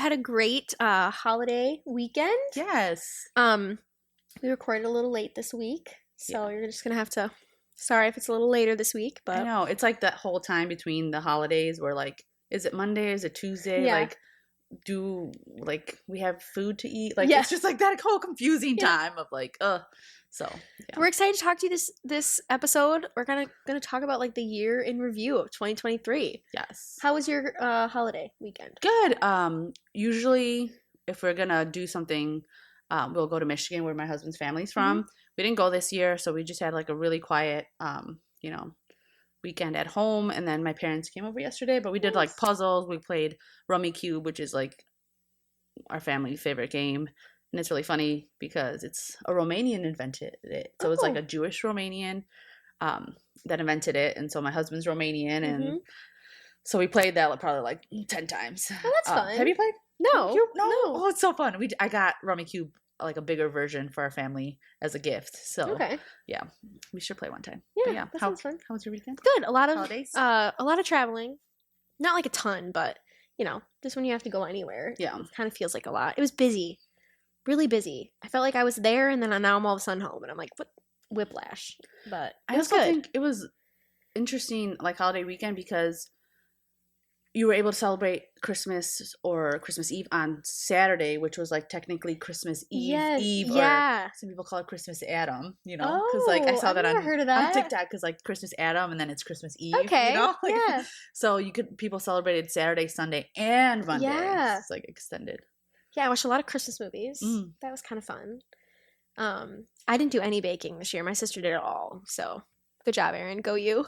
had a great holiday weekend. Yes. We recorded a little late this week, so you're just gonna have to. Sorry if it's a little later this week, but I know it's like that whole time between the holidays where like, is it Monday? Is it Tuesday? Yeah. Like, we have food to eat? Like, it's just like that whole confusing time of like, So yeah. We're excited to talk to you this episode. We're gonna talk about like the year in review of 2023. Yes. How was your holiday weekend? Good. Usually if we're gonna do something, we'll go to Michigan where my husband's family's from. We didn't go this year, so we just had like a really quiet, weekend at home. And then my parents came over yesterday, but we did like puzzles. We played Rummy Cube, which is like our family's favorite game. And it's really funny because it's a Romanian invented it. So it's like a Jewish Romanian that invented it. And so my husband's Romanian. And so we played that probably like 10 times. Oh, that's fun. Have you played? No. Oh, it's so fun. I got Rummy Cube, like a bigger version for our family as a gift. So yeah, we should play one time. Yeah, that sounds fun. How was your weekend? Good. A lot of holidays. A lot of traveling. Not like a ton, but just when you have to go anywhere, it kind of feels like a lot. It was busy, really busy. I felt like I was there, and then now I'm all of a sudden home, and I'm like, what whiplash? But I also think it was interesting, like holiday weekend, because you were able to celebrate Christmas or Christmas Eve on Saturday, which was like technically Christmas Eve. Or some people call it Christmas Adam, because like I saw that on TikTok, because like Christmas Adam and then it's Christmas Eve. Okay. So people celebrated Saturday, Sunday, and Monday. Yeah. It's like extended. Yeah, I watched a lot of Christmas movies. That was kind of fun. I didn't do any baking this year. My sister did it all. So good job, Erin. Go you.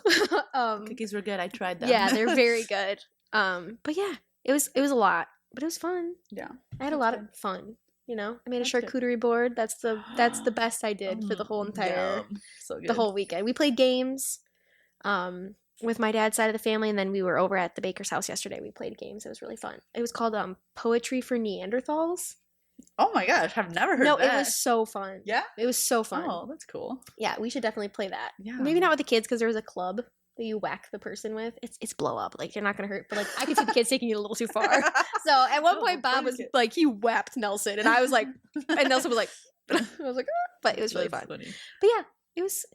Cookies were good. I tried them. Yeah, they're very good. But yeah, it was a lot, but it was fun. Yeah, I had a lot of fun. I made a charcuterie board. That's the best I did for the whole entire the whole weekend. We played games, with my dad's side of the family, and then we were over at the baker's house yesterday. We played games. It was really fun. It was called Poetry for Neanderthals. Oh my gosh, I've never heard of that. No, it was so fun. Yeah? It was so fun. Oh, that's cool. Yeah, we should definitely play that. Yeah. Maybe not with the kids, because there was a club that you whack the person with. It's blow up. Like, you're not going to hurt. But, like, I could see the kids taking it a little too far. So, at one point, Bob was, like, he whapped Nelson. And I was like, and Nelson was like, I was like, but it was really fun. Funny. But, yeah, it was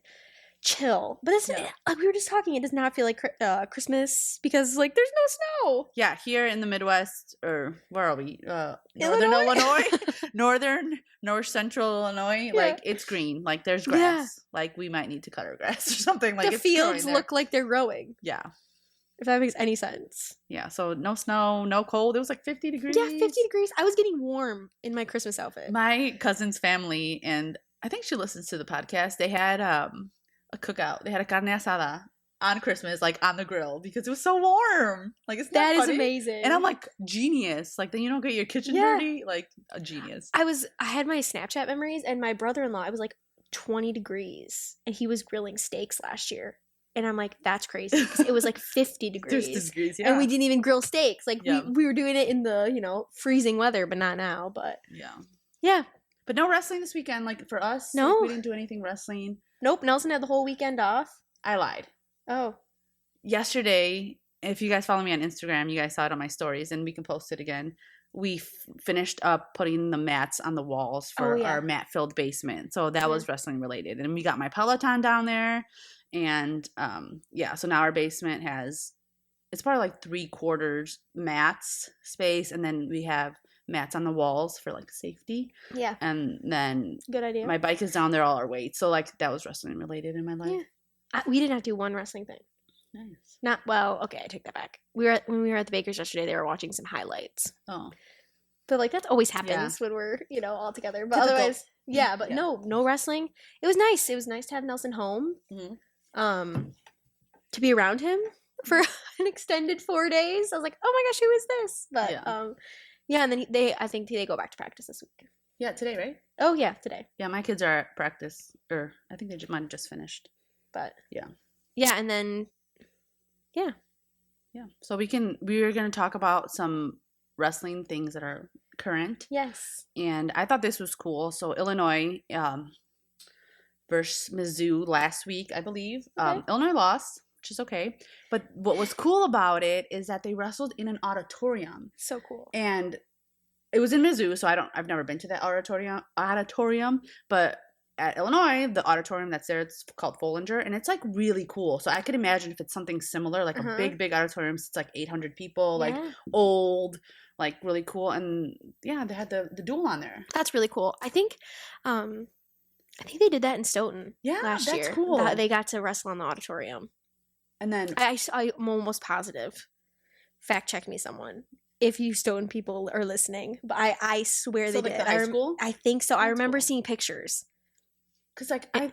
chill. But it's like we were just talking, it does not feel like Christmas because, like, there's no snow. Yeah, here in the Midwest, or where are we? Northern Illinois? North Central Illinois. Yeah. Like, it's green. Like, there's grass. Yeah. Like, we might need to cut our grass or something. Like, the fields look like they're growing. Yeah. If that makes any sense. Yeah, so no snow, no cold. It was like 50 degrees. Yeah, 50 degrees. I was getting warm in my Christmas outfit. My cousin's family, and I think she listens to the podcast, they had a cookout. They had a carne asada on Christmas, like on the grill, because it was so warm. Like, it's that is amazing. And I'm like, genius. Like, then you don't get your kitchen dirty. Like, a genius. I had my Snapchat memories, and my brother-in-law, it was like 20 degrees, and he was grilling steaks last year. And I'm like, that's crazy, because it was like 50 degrees. And we didn't even grill steaks. Like, we were doing it in the, freezing weather, but not now. But yeah. But no wrestling this weekend. Like, for us, no. Like, we didn't do anything wrestling. Nope. Nelson had the whole weekend off. I lied. Oh. Yesterday, if you guys follow me on Instagram, you guys saw it on my stories, and we can post it again. We finished up putting the mats on the walls for our mat-filled basement. So that was wrestling related. And we got my Peloton down there. And so now our basement it's probably like 3/4 mats space. And then we have mats on the walls for like safety. Yeah. And then good idea. My bike is down there all our weight. So like that was wrestling related in my life. Yeah. We did not do one wrestling thing. Nice. Okay, I take that back. When we were at the baker's yesterday, they were watching some highlights. Oh. But like that always happens when we're, all together. But otherwise, no wrestling. It was nice. It was nice to have Nelson home. Mm-hmm. To be around him for an extended 4 days. I was like, oh my gosh, who is this? But and then I think they go back to practice this week. Yeah, today, right? Oh yeah, today. Yeah, my kids are at practice, or I think they might have just finished. But yeah, and then so we were going to talk about some wrestling things that are current. Yes. And I thought this was cool. So Illinois versus Mizzou last week, I believe. Okay. Illinois lost, which is okay. But what was cool about it is that they wrestled in an auditorium. So cool. And it was in Mizzou, so I've never been to that auditorium, but at Illinois, the auditorium that's there, it's called Follinger, and it's like really cool. So I could imagine if it's something similar, like a big auditorium, it's like 800 people, like old, like really cool. And yeah, they had the duel on there. That's really cool. I think they did that in Stoughton last year. Cool. They got to wrestle in the auditorium. And then I'm almost positive. Fact check me, someone. If you Stoughton people are listening, but I swear they did. The high school? I think so. That's I remember seeing pictures. Because, like, I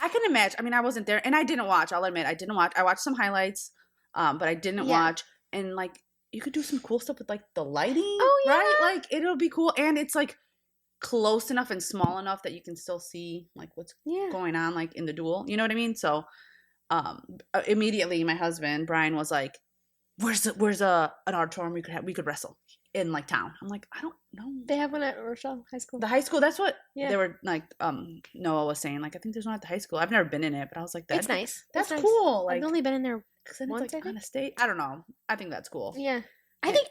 can imagine. I mean, I wasn't there, and I didn't watch. I'll admit, I didn't watch. I watched some highlights, but I didn't watch. And, like, you could do some cool stuff with, like, the lighting, right? Like, it'll be cool. And it's, like, close enough and small enough that you can still see, like, what's going on, like, in the duel. You know what I mean? So, immediately, my husband, Brian, was like, where's an auditorium we could wrestle in, like, town? I'm like, I don't know. They have one at Rochelle High School. The high school, that's what they were like. Noah was saying, like, I think there's one at the high school. I've never been in it, but I was like, it's nice. That's cool. Like, I've only been in there once. It's like on a state. I don't know. I think that's cool. Yeah, I think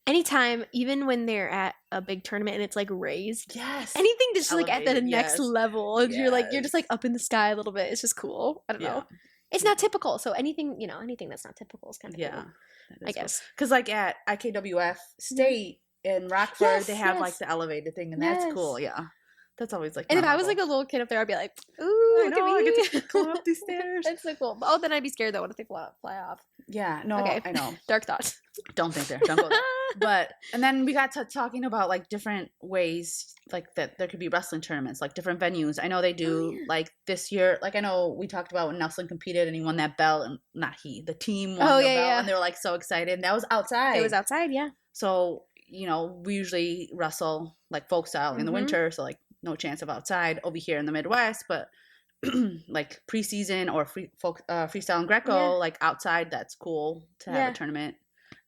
anytime, even when they're at a big tournament and it's like raised, anything just like at the next level, and you're just like up in the sky a little bit. It's just cool. I don't know. It's not typical, so anything that's not typical is kind of cool. I guess. Because, like, at IKWF State in Rockford, they have, like, the elevated thing, and that's cool, That's always, like, and memorable. If I was, like, a little kid up there, I'd be like, ooh, I know, look at me. I get to climb up these stairs. That's so cool. Oh, then I'd be scared, though. What if they fly off? Yeah, no, okay. I know. Dark thoughts. Don't think there. Don't go there. But, and then we got to talking about, like, different ways, like, that there could be wrestling tournaments, like, different venues. I know they do, like, this year, like, I know we talked about when Nelson competed and he won that belt, and the team won the belt, and they were, like, so excited. That was outside. It was outside, yeah. So, we usually wrestle, like, folk style in the winter, so, like, no chance of outside over here in the Midwest, but like preseason or freestyle and Greco, like outside, that's cool to have a tournament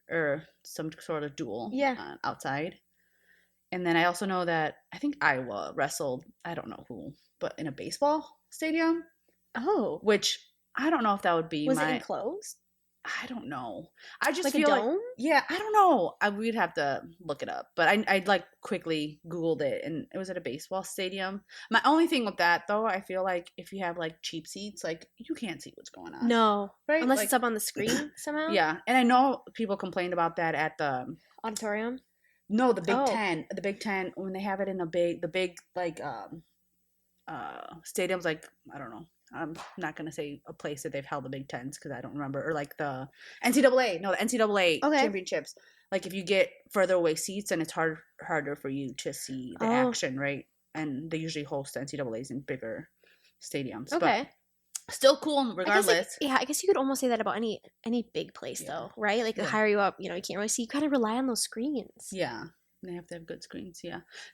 or some sort of duel outside. And then I also know that I think Iowa wrestled, I don't know who, but in a baseball stadium. Oh. Which I don't know if that would be it enclosed? I don't know. I just like feel a dome? Like, I don't know. We'd have to look it up. But I like quickly Googled it, and it was at a baseball stadium. My only thing with that, though, I feel like if you have, like, cheap seats, like, you can't see what's going on. No. Right? Unless like, it's up on the screen somehow. Yeah. And I know people complained about that at the auditorium. No, the Big Ten. The Big Ten, when they have it in the big like stadiums, like, I don't know. I'm not going to say a place that they've held the Big Tens because I don't remember. Or like the NCAA. No, the NCAA championships. Like, if you get further away seats, and it's harder for you to see the action, right? And they usually host the NCAAs in bigger stadiums. Okay. But still cool regardless. I guess you could almost say that about any big place, though, right? Like, the higher you up, you can't really see. You kind of rely on those screens. Yeah. They have to have good screens,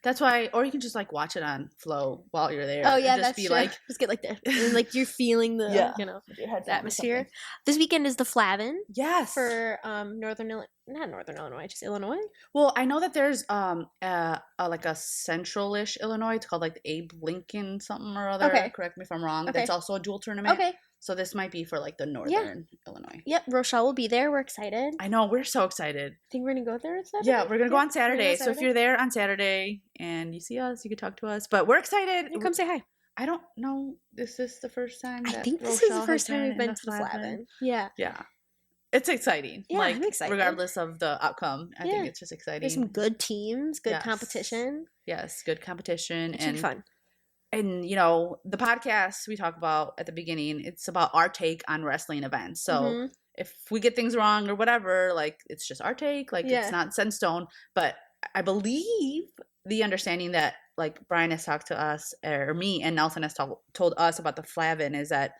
That's why, or you can just, like, watch it on Flow while you're there. Oh, yeah, that's true. Like, just get, like, and, like, you're feeling the, the atmosphere. This weekend is the Flavin. Yes. For not Northern Illinois, just Illinois. Well, I know that there's like a central-ish Illinois. It's called, like, the Abe Lincoln something or other. Okay. Correct me if I'm wrong. Okay. That's also a dual tournament. Okay. So this might be for, like, the northern Illinois. Yep, Rochelle will be there. We're excited. I know, we're so excited. Think we're gonna go there on Saturday? Yeah, we're gonna go on Saturday. So if you're there on Saturday and you see us, you can talk to us. But we're excited. You come say hi. I don't know. Is this the first time? I think this is the first time we've been to the Flavin. Yeah. Yeah. It's exciting. Yeah, like, I'm excited. Regardless of the outcome, I think it's just exciting. There's some good teams, good competition. Yes, good competition. It should be fun. And, the podcast we talk about at the beginning, it's about our take on wrestling events. So if we get things wrong or whatever, like, it's just our take. Like, it's not set in stone. But I believe the understanding that, like, Brian has talked to us, or me and Nelson has told us about the Flavin, is that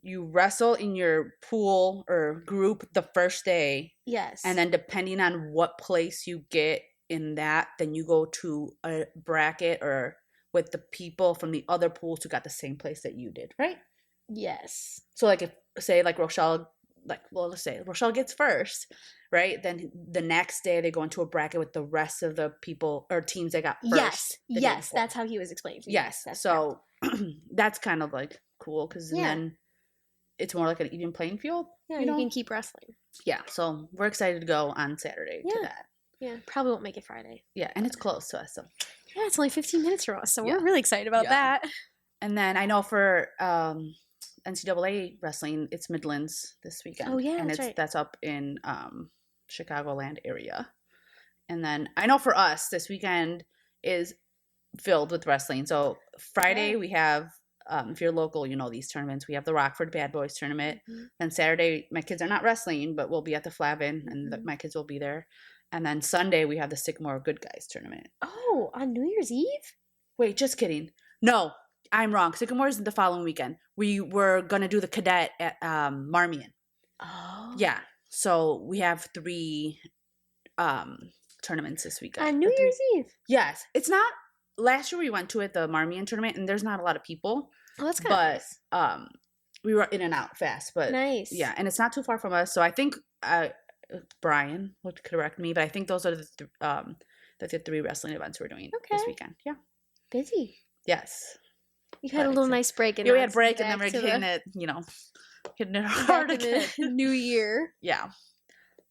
you wrestle in your pool or group the first day. Yes. And then depending on what place you get in that, then you go to a bracket or with the people from the other pools who got the same place that you did, right? Yes. So, like, if, say, like, Rochelle, like, well, let's say Rochelle gets first, right? Then the next day they go into a bracket with the rest of the people or teams that got first. Yes, that's how he was explaining to me. Yes, so that's kind of, like, cool because then it's more like an even playing field. Yeah, you can keep wrestling. Yeah, so we're excited to go on Saturday to that. Yeah, probably won't make it Friday. Yeah, and it's close to us, so. Yeah, it's only 15 minutes from us, so we're really excited about that. And then I know for NCAA wrestling, it's Midlands this weekend. Oh, yeah, and that's up in Chicagoland area. And then I know for us, this weekend is filled with wrestling. So Friday we have, if you're local, you know these tournaments. We have the Rockford Bad Boys tournament. Then Saturday, my kids are not wrestling, but we'll be at the Flavin, and my kids will be there. And then Sunday, we have the Sycamore Good Guys tournament. Oh, on New Year's Eve? Wait, just kidding. No, I'm wrong. Sycamore is the following weekend. We were going to do the cadet at Marmion. Oh. Yeah. So we have 3 tournaments this weekend. On New Year's Eve? Yes. It's not. Last year we went to it, the Marmion tournament, and there's not a lot of people. Oh, that's kind of nice. We were in and out fast. But nice. Yeah, and it's not too far from us. So I think Brian would correct me, but I think those are the 3 wrestling events we're doing this weekend. Yeah. Busy. Yes. You had a little nice break. Yeah, we had a break, and then we're hitting it hard again. New year. Yeah.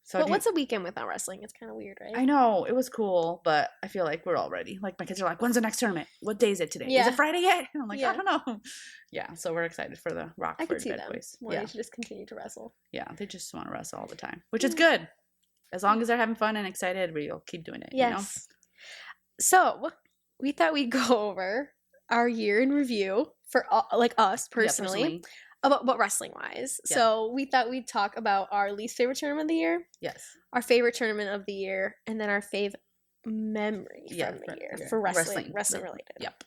So but what's a weekend without wrestling? It's kind of weird, right? I know. It was cool, but I feel like we're all ready. Like, my kids are like, when's the next tournament? What day is it today? Yeah. Is it Friday yet? And I'm like, I don't know. Yeah, so we're excited for the Rockford Bad Boys. Wanting to just continue to wrestle. Yeah, they just want to wrestle all the time, which is good. As long as they're having fun and excited, we'll keep doing it. Yes. You know? So, we thought we'd go over our year in review for us personally. About wrestling wise. Yeah. So we thought we'd talk about our least favorite tournament of the year. Yes. Our favorite tournament of the year, and then our fave memory from the year for wrestling related. Yep.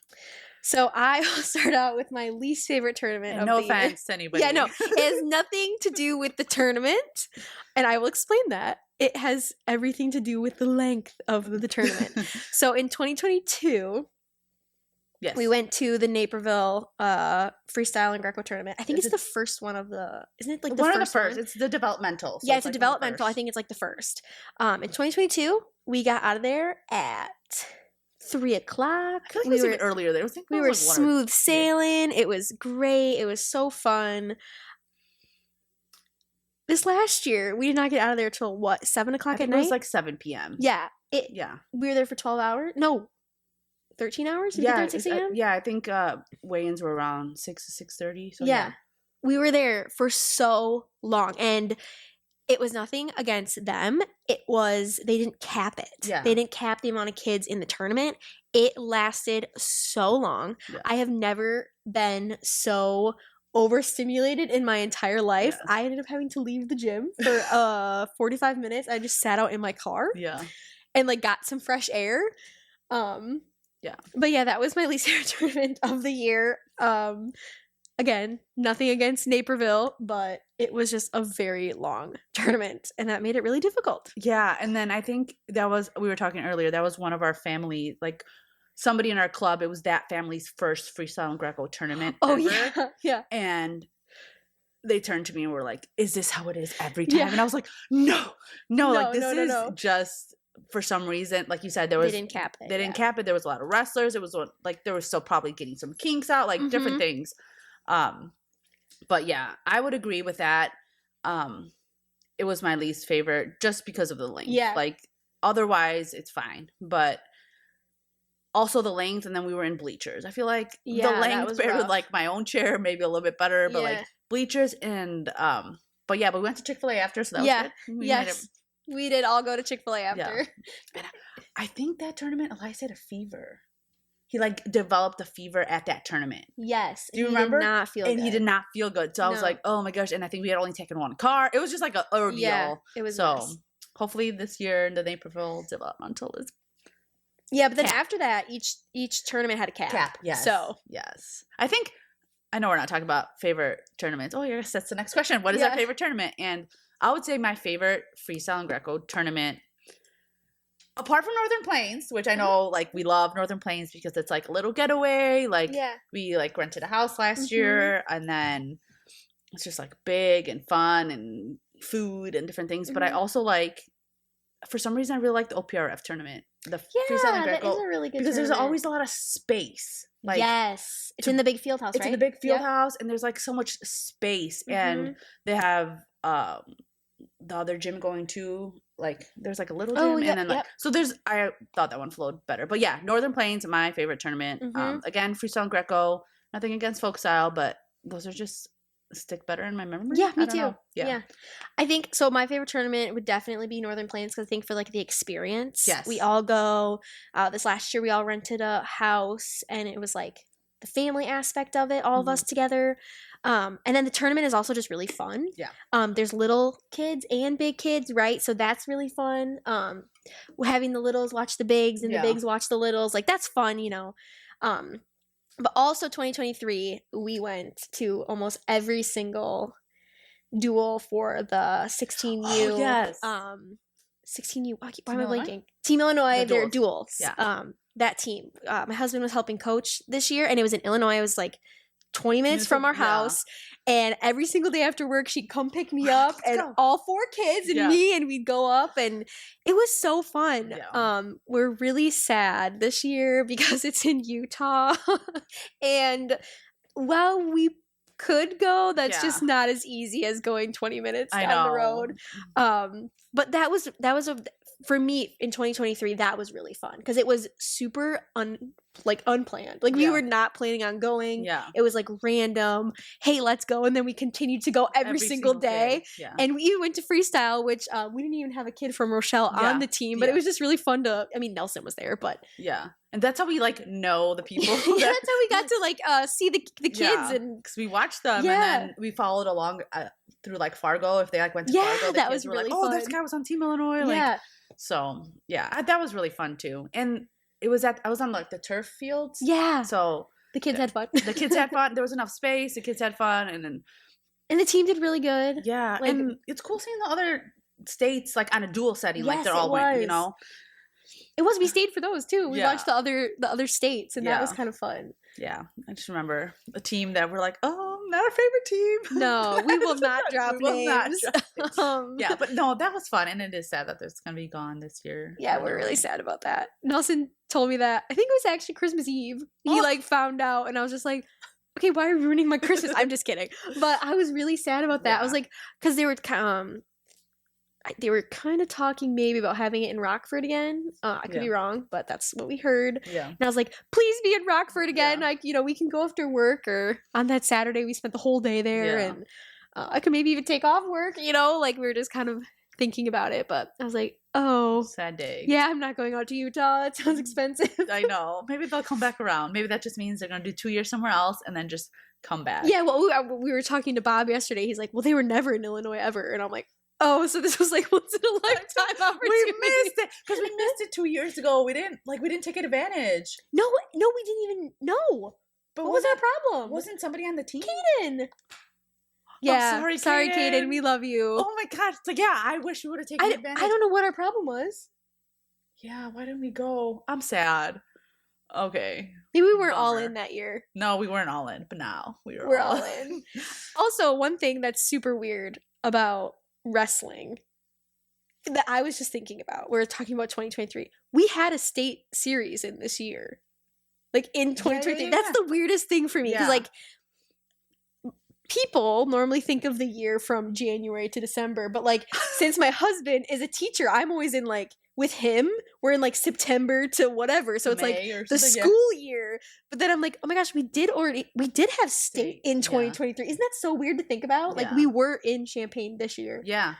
So I will start out with my least favorite tournament of the year. No offense to anybody. Yeah, no. It has nothing to do with the tournament, and I will explain that. It has everything to do with the length of the tournament. So in 2022, yes, we went to the Naperville freestyle and Greco tournament. I think it's the first one of the. Isn't it like the one first of the first? One? It's the developmental. So yeah, it's a developmental. I think it's like the first. In 2022, we got out of there at 3:00. I feel like we were even earlier there. We were smooth sailing. It was great. It was so fun. This last year, we did not get out of there till 7:00 at night? It was like 7 p.m. Yeah. We were there for 12 hours. No. 13 hours? Did we get there at 6 a.m.? Yeah, I think weigh-ins were around 6 to 6:30. So yeah. We were there for so long, and it was nothing against them. They didn't cap it. Yeah. They didn't cap the amount of kids in the tournament. It lasted so long. Yeah. I have never been so overstimulated in my entire life. Yeah. I ended up having to leave the gym for 45 minutes. I just sat out in my car. Yeah. And got some fresh air. Yeah. But yeah, that was my least favorite tournament of the year. Again, nothing against Naperville, but it was just a very long tournament, and that made it really difficult. Yeah, and then I think we were talking earlier, that was one of our family, somebody in our club, it was that family's first freestyle and Greco tournament ever. Yeah. And they turned to me and were like, is this how it is every time? Yeah. And I was like, no, this is just... For some reason, like you said, they didn't cap it. They didn't cap it. There was a lot of wrestlers. It was they were still probably getting some kinks out, different things. But yeah, I would agree with that. It was my least favorite just because of the length. Yeah. Otherwise, it's fine. But also the length, and then we were in bleachers. I feel like the length paired with my own chair maybe a little bit better, but bleachers and but yeah, but we went to Chick-fil-A after, so that was good. Yes. We did all go to Chick-fil-A after. Yeah. I think that tournament, Elias had a fever. He developed a fever at that tournament. Yes. Do you remember? He did not feel good. And he did not feel good. So I was like, oh my gosh. And I think we had only taken one car. It was just an ordeal. Yeah, it was nice. Hopefully this year the Naperville developmental is. Yeah, but then after that, each tournament had a cap. Yes. So. Yes. I know we're not talking about favorite tournaments. Oh, yes, that's the next question. What is our favorite tournament? And I would say my favorite freestyle and Greco tournament, apart from Northern Plains, which I know we love Northern Plains because it's a little getaway. We rented a house last year, and then it's just big and fun and food and different things. But I also for some reason, I really like the OPRF tournament. The freestyle and Greco, that is a really good because tournament. There's always a lot of space. Yes, it's in the big field house. It's in the big field house, and there's so much space, and they have the other gym going to like there's like a little gym and then like so there's I thought that one flowed better. But yeah, Northern Plains, my favorite tournament. Again, freestyle and Greco, nothing against folk style, but those are just stick better in my memory. Yeah, me too. Yeah. I think so. My favorite tournament would definitely be Northern Plains because I think for like the experience. Yes. We all go. This last year we all rented a house and it was like the family aspect of it, all of us together. And then the tournament is also just really fun. Yeah. There's little kids and big kids, right? So that's really fun. Having the littles watch the bigs and the bigs watch the littles, like that's fun, you know. But also 2023, we went to almost every single duel for the 16U. Oh, yes. 16U. Why am I blanking? Team Illinois, their duels. Yeah. That team. My husband was helping coach this year, and it was in Illinois. It was like 20 minutes from our house. And every single day after work, she'd come pick me up and all 4 kids and me, and we'd go up, and it was so fun. Yeah. We're really sad this year because it's in Utah. And while we could go, that's just not as easy as going 20 minutes down the road. But that was for me in 2023, that was really fun because it was super unplanned. Like we were not planning on going. Yeah. It was like random. Hey, let's go. And then we continued to go every single day. Yeah. And we even went to freestyle, which we didn't even have a kid from Rochelle on the team, but it was just really fun Nelson was there, but. Yeah. And that's how we like know the people. That's how we got to like see the kids and because we watched them and then we followed along through like Fargo. If they like went to Fargo, that was really fun. Oh, this guy was on Team Illinois. Like, so that was really fun too. And I was on like the turf fields. Yeah. So the kids had fun. The kids had fun. There was enough space. The kids had fun, and the team did really good. Yeah, like, and it's cool seeing the other states like on a dual setting, like they're all went. You know. It was. We stayed for those too. We watched the other states, and that was kind of fun. Yeah, I just remember a team that were like, "Oh, not our favorite team." No, we will not drop names. Yeah, but no, that was fun, and it is sad that it's gonna be gone this year. Yeah, we're really sad about that. Nelson told me that. I think it was actually Christmas Eve. He like found out, and I was just like, "Okay, why are you ruining my Christmas?" I'm just kidding, but I was really sad about that. I was like, because they were kind of talking maybe about having it in Rockford again. I could be wrong, but that's what we heard. Yeah. And I was like, please be in Rockford again. Like, we can go after work, or on that Saturday we spent the whole day there, and I could maybe even take off work, like we were just kind of thinking about it. But I was like, oh. Sad day. Yeah, I'm not going out to Utah. It sounds expensive. I know. Maybe they'll come back around. Maybe that just means they're going to do 2 years somewhere else and then just come back. Yeah, well, we were talking to Bob yesterday. He's like, well, they were never in Illinois ever. And I'm like, oh, so this was like once in a lifetime opportunity. We missed it because we missed it 2 years ago. We didn't take advantage. No, we didn't even know. But what was our problem? Wasn't somebody on the team? Kaden. Yeah, sorry, Kaden. We love you. Oh my gosh! It's like, I wish we would have taken advantage. I don't know what our problem was. Yeah, why didn't we go? I'm sad. Okay. Maybe we weren't all in that year. No, we weren't all in, but now we're all in. Also, one thing that's super weird about wrestling that I was just thinking about, we're talking about 2023, we had a state series in this year, like in 2023. That's the weirdest thing for me because like people normally think of the year from January to December, but like since my husband is a teacher, I'm always in like with him, we're in like September to whatever, so it's May like the school year. But then I'm like, oh my gosh, we did have state in 2023. Isn't that so weird to think about? Like we were in Champaign this year. Yeah,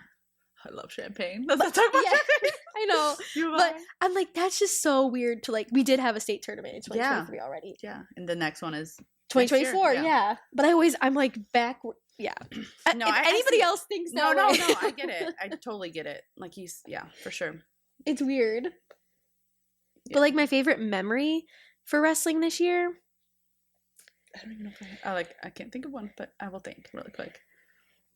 I love Champaign. Let's not talk about Champaign. I know, but I'm like, that's just so weird to like. We did have a state tournament in 2023 already. Yeah, and the next one is 2024. Yeah, but I'm like back. Yeah. No, if anybody else thinks that no, I get it. I totally get it. Like for sure. It's weird. Yeah. But like my favorite memory for wrestling this year, I don't even know if I can't think of one, but I will think really quick.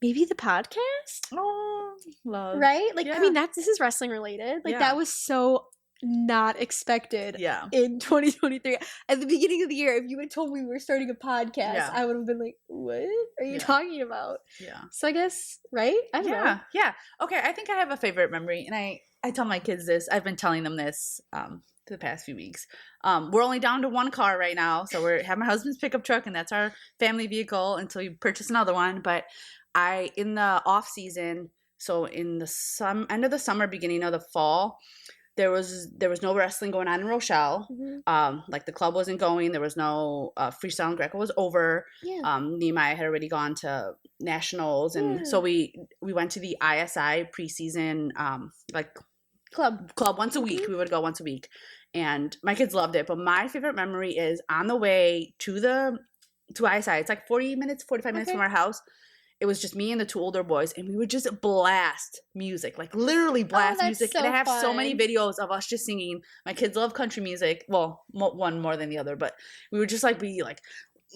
Maybe the podcast? Oh, love. Right? Like I mean this is wrestling related. Like that was so not expected in 2023. At the beginning of the year, if you had told me we were starting a podcast, I would have been like, what are you talking about? Yeah. So I guess, right? I don't know. Yeah. Okay, I think I have a favorite memory, and I tell my kids this. I've been telling them this the past few weeks. We're only down to one car right now, so we have my husband's pickup truck, and that's our family vehicle until we purchase another one. But in the off season, so in the end of the summer, beginning of the fall, there was no wrestling going on in Rochelle. Like the club wasn't going. There was no freestyle and Greco was over. Nehemiah had already gone to nationals, and so we went to the ISI preseason like club once a week. We would go once a week, and my kids loved it. But my favorite memory is on the way to ISI. It's like 45 minutes from our house. It was just me and the two older boys, and we would just blast music, like literally blast music. So and I have fun. so many videos of us just singing. My kids love country music. Well, one more than the other, but we would just like be like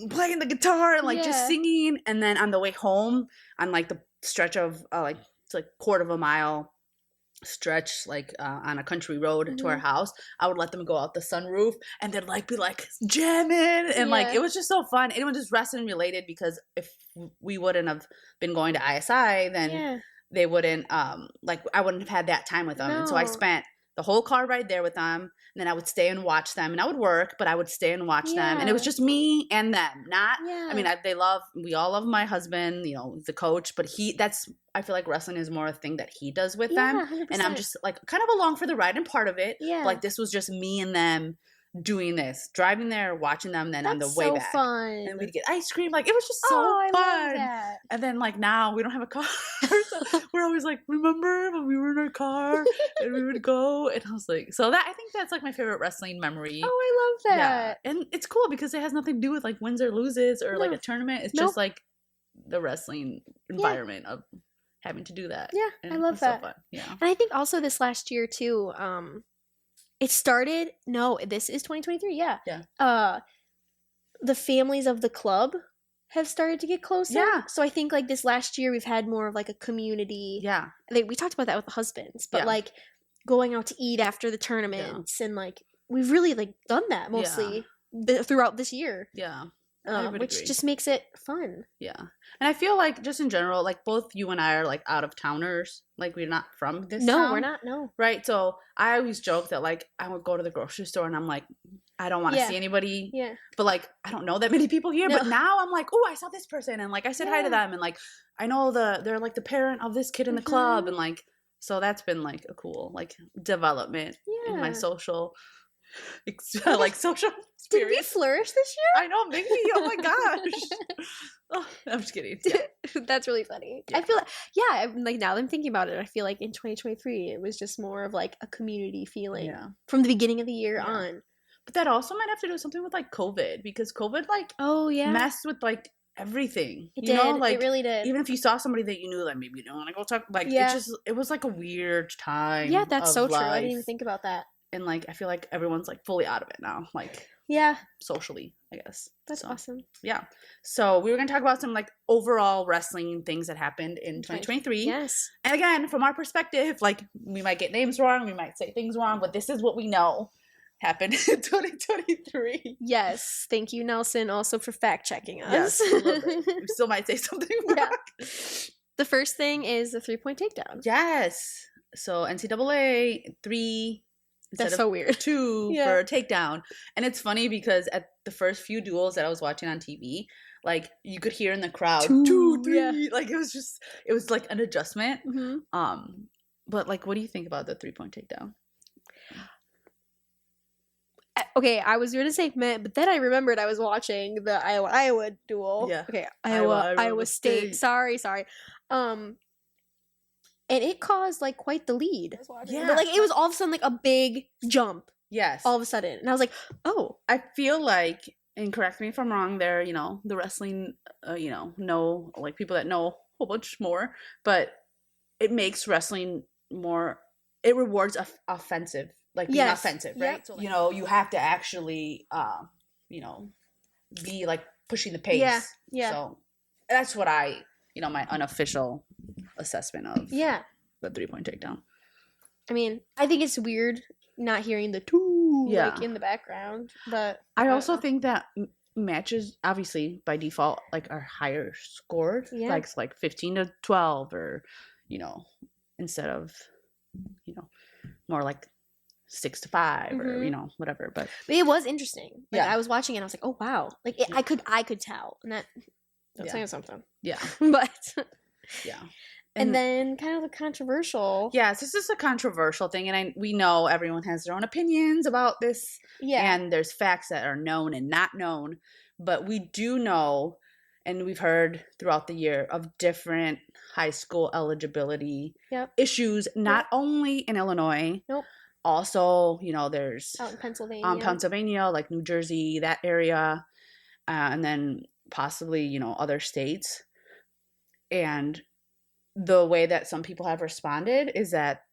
playing the guitar and like just singing. And then on the way home, on like the stretch of like it's like quarter of a mile stretch like on a country road to our house, I would let them go out the sunroof and then like be like jamming and like it was just so fun. It was just wrestling related because if we wouldn't have been going to ISI then they wouldn't like I wouldn't have had that time with them. And so I spent the whole car ride there with them, and then I would stay and watch them, and I would work, but I would stay and watch them, and it was just me and them. Not I mean we all love my husband, you know, the coach, but I feel like wrestling is more a thing that he does with them, 100%. And I'm just like kind of along for the ride and part of it. But, like this was just me and them doing this, driving there, watching them, then on the way back, fun. And we'd get ice cream. Like it was just so fun. I love that. And then like now we don't have a car, so we're always like, remember when we were in our car and we would go? And I was like, so that I think that's like my favorite wrestling memory. Oh, I love that. Yeah, and it's cool because it has nothing to do with like wins or loses or like a tournament. It's just like the wrestling environment of having to do that. Yeah, I love that. So fun. Yeah, and I think also this last year too. It started. No, this is 2023. Yeah. The families of the club have started to get closer. Yeah. So I think like this last year we've had more of like a community. Yeah. We talked about that with the husbands, but like going out to eat after the tournaments and like we've really like done that mostly throughout this year. Yeah. Which agree. Just makes it fun. Yeah. And I feel like just in general, like both you and I are like out of towners. Like we're not from this town. No, we're not. No. Right. So I always joke that like I would go to the grocery store and I'm like, I don't want to see anybody. Yeah. But like I don't know that many people here. No. But now I'm like, oh, I saw this person and like I said hi to them and like I know they're like the parent of this kid in the club and like so that's been like a cool like development in my social like social experience. Did we flourish this year? I know, maybe. Oh my gosh. Oh, I'm just kidding. Yeah. That's really funny. I feel like now that I'm thinking about it, I feel like in 2023 it was just more of like a community feeling from the beginning of the year on. But that also might have to do something with like COVID because COVID like messed with like everything. It did. Like, it really did. Even if you saw somebody that you knew, like maybe you don't want to go talk. Like it was like a weird time. Yeah, that's so true. Life. I didn't even think about that. And like I feel like everyone's like fully out of it now. Like socially, I guess. That's awesome. Yeah. So we were gonna talk about some like overall wrestling things that happened in 2023. Yes. And again, from our perspective, like we might get names wrong, we might say things wrong, but this is what we know happened in 2023. Yes. Thank you, Nelson, also for fact checking us. Yes. A little bit. We still might say something wrong. The first thing is the 3-point takedown. Yes. So NCAA 3. That's so weird. 2 for a takedown. And it's funny because at the first few duels that I was watching on TV, like you could hear in the crowd 2, 3. Yeah. Like it was like an adjustment. Mm-hmm. But like what do you think about the 3-point takedown? Okay, I was going to say meh, but then I remembered I was watching the Iowa duel. Yeah. Okay, Iowa State. Sorry. And it caused like quite the lead. Yeah. But like it was all of a sudden like a big jump. Yes. All of a sudden. And I was like, oh. I feel like, and correct me if I'm wrong there, you know, the wrestling, know, like people that know a whole bunch more, but it makes wrestling more, it rewards offensive, like being offensive, right? Yep. So like, you have to actually, be like pushing the pace. Yeah. Yeah. So that's what my unofficial assessment of the 3-point takedown. I mean, I think it's weird not hearing the 2 like in the background, but I also think that matches obviously by default like are higher scored, like 15-12 or instead of more like 6-5 or whatever. But it was interesting. Like I was watching it and I was like, oh wow, like I could tell, and that's saying something. Yeah. But And then kind of a controversial. Yes, this is a controversial thing, and we know everyone has their own opinions about this. Yeah. And there's facts that are known and not known. But we do know, and we've heard throughout the year, of different high school eligibility issues, not only in Illinois. Nope. Also, there's out in Pennsylvania. Pennsylvania, like New Jersey, that area, and then possibly, other states. And the way that some people have responded is that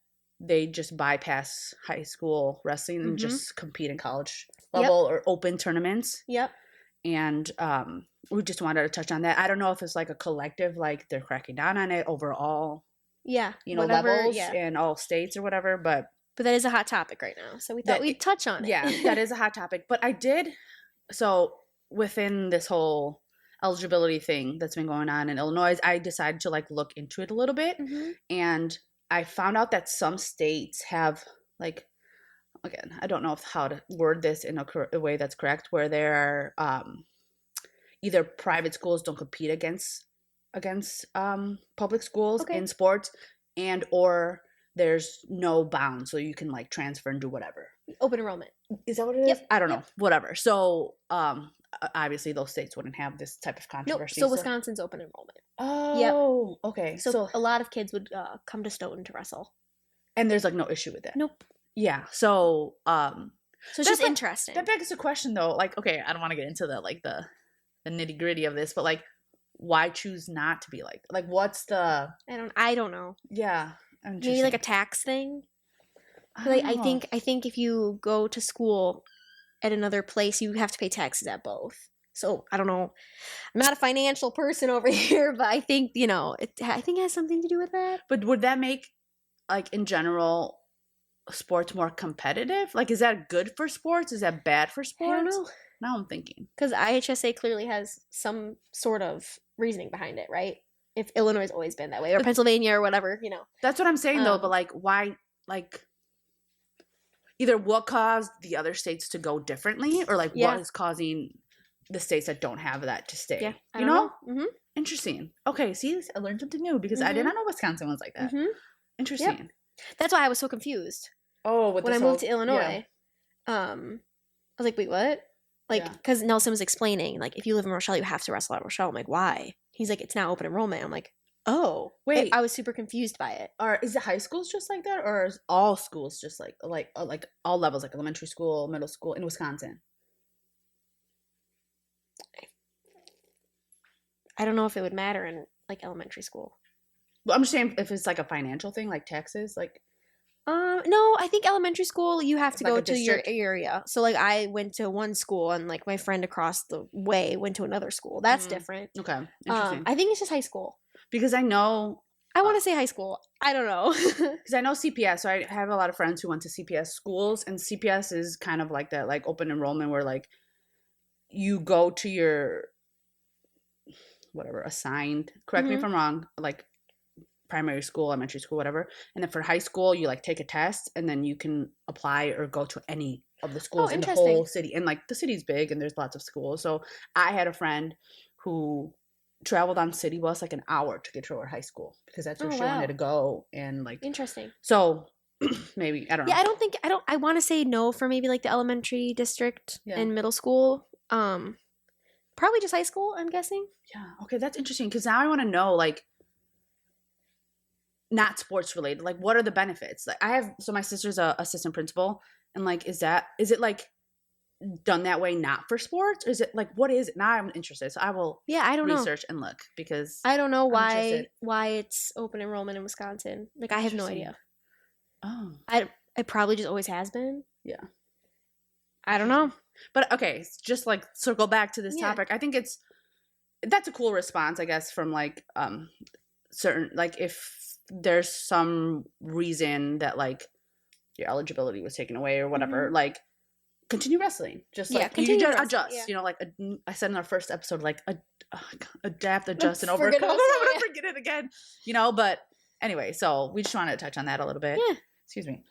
they just bypass high school wrestling and just compete in college level or open tournaments. Yep. And we just wanted to touch on that. I don't know if it's like a collective, like they're cracking down on it overall. Yeah. Levels in all states or whatever. But that is a hot topic right now. So we thought we'd touch on it. Yeah, that is a hot topic. But so within this whole eligibility thing that's been going on in Illinois, I decided to look into it a little bit. And I found out that some states have again, I don't know how to word this in a way that's correct, where there are either private schools don't compete against public schools in sports, and or there's no bound, so you can transfer and do whatever. Open enrollment. Is that what it is? I don't know. Whatever. So obviously those states wouldn't have this type of controversy. Nope. So Wisconsin's open enrollment. Oh, yep. Okay. So a lot of kids would come to Stoughton to wrestle. And there's no issue with that. Nope. Yeah. So it's just interesting. That begs the question though, okay, I don't want to get into the nitty-gritty of this, but why choose not to be what's the I don't know. Yeah. Maybe a tax thing. I think if you go to school at another place, you have to pay taxes at both. So I don't know. I'm not a financial person over here, but I think it has something to do with that. But would that make in general sports more competitive? Is that good for sports? Is that bad for sports? I don't know. Now I'm thinking, because IHSA clearly has some sort of reasoning behind it, right? If Illinois has always been that way, or Pennsylvania, or whatever, That's what I'm saying, though. But why? Either what caused the other states to go differently, or what is causing the states that don't have that to stay? Yeah, I don't know? Mm-hmm. Interesting. Okay, see, I learned something new because I did not know Wisconsin was like that. Mm-hmm. Interesting. Yep. That's why I was so confused. Oh, when I moved to Illinois, I was like, wait, what? Because Nelson was explaining, if you live in Rochelle, you have to wrestle at Rochelle. I'm like, why? He's like, it's now open enrollment. I'm like, oh, wait. I was super confused by it. Is the high schools just like that, or is all schools just like all levels, elementary school, middle school in Wisconsin? I don't know if it would matter in elementary school. Well, I'm just saying if it's a financial thing, taxes, No, I think elementary school you have to go to your area. So I went to one school, and my friend across the way went to another school. That's different. Okay, interesting. I think it's just high school. Because I know I want to say high school. I don't know. Because I know CPS, so I have a lot of friends who went to CPS schools, and CPS is kind of like that, open enrollment where you go to your whatever assigned. Correct me if I'm wrong. Primary school, elementary school, whatever, and then for high school, you take a test, and then you can apply or go to any of the schools in the whole city. And the city's big, and there's lots of schools. So I had a friend who traveled on city bus an hour to get to her high school because that's where she wanted to go. And interesting. So maybe I don't know. Yeah, I want to say no for maybe the elementary district and middle school. Probably just high school, I'm guessing. Yeah. Okay, that's interesting because now I want to know not sports related, what are the benefits? My sister's a assistant principal, and is it done that way not for sports, or is it what is it? Now I'm interested, so I will I don't research and look, because I don't know why it's open enrollment in Wisconsin. I have no idea. Oh, it probably just always has been. Yeah, I don't know. But okay, just circle back to this topic. I think that's a cool response, I guess, from certain if there's some reason that your eligibility was taken away or whatever, continue wrestling. Just you just adjust. Yeah. I said in our first episode, adapt, adjust, and overcome. I'm gonna forget it again. But anyway, so we just wanted to touch on that a little bit. Yeah. Excuse me.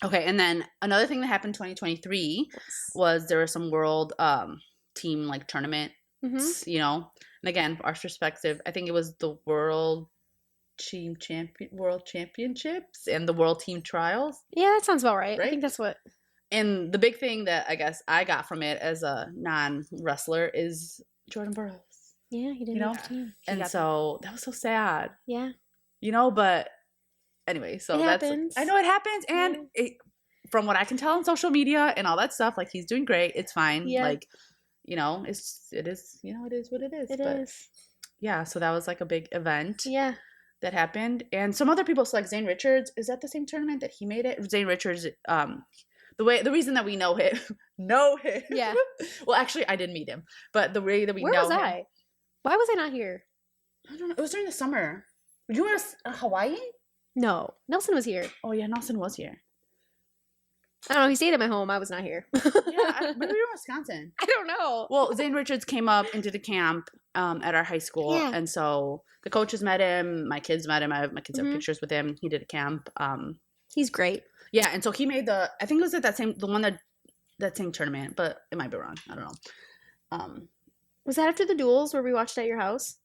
Okay, and then another thing that happened in 2023 was there was some world team tournament. And again, our perspective, I think it was the world championships and the world team trials. Yeah, that sounds about right. I think that's what. And the big thing that I guess I got from it as a non-wrestler is Jordan Burroughs. Yeah, he didn't have team. And so that was so sad. Yeah. But anyway, so happens. I know it happens, and from what I can tell on social media and all that stuff, like he's doing great. It's fine. Yeah. Like, it is what it is. It is. Yeah, so that was like a big event. Yeah. That happened. And some other people, so like Zane Richards, is that the same tournament that he made it? Zane Richards, the reason that we know him. Yeah. Well, actually, I didn't meet him, but the way that we Where know was him. I? Why was I not here? I don't know. It was during the summer. You were in Hawaii? No. Nelson was here. Oh, yeah. Nelson was here. I don't know. He stayed at my home. I was not here. Yeah. Maybe you're in Wisconsin. I don't know. Well, Zane Richards came up into the camp at our high school. Yeah. And so the coaches met him. My kids met him. My kids have pictures with him. He did a camp. He's great. Yeah. And so he made I think it was at that same tournament, but it might be wrong. I don't know. Was that after the duels where we watched at your house?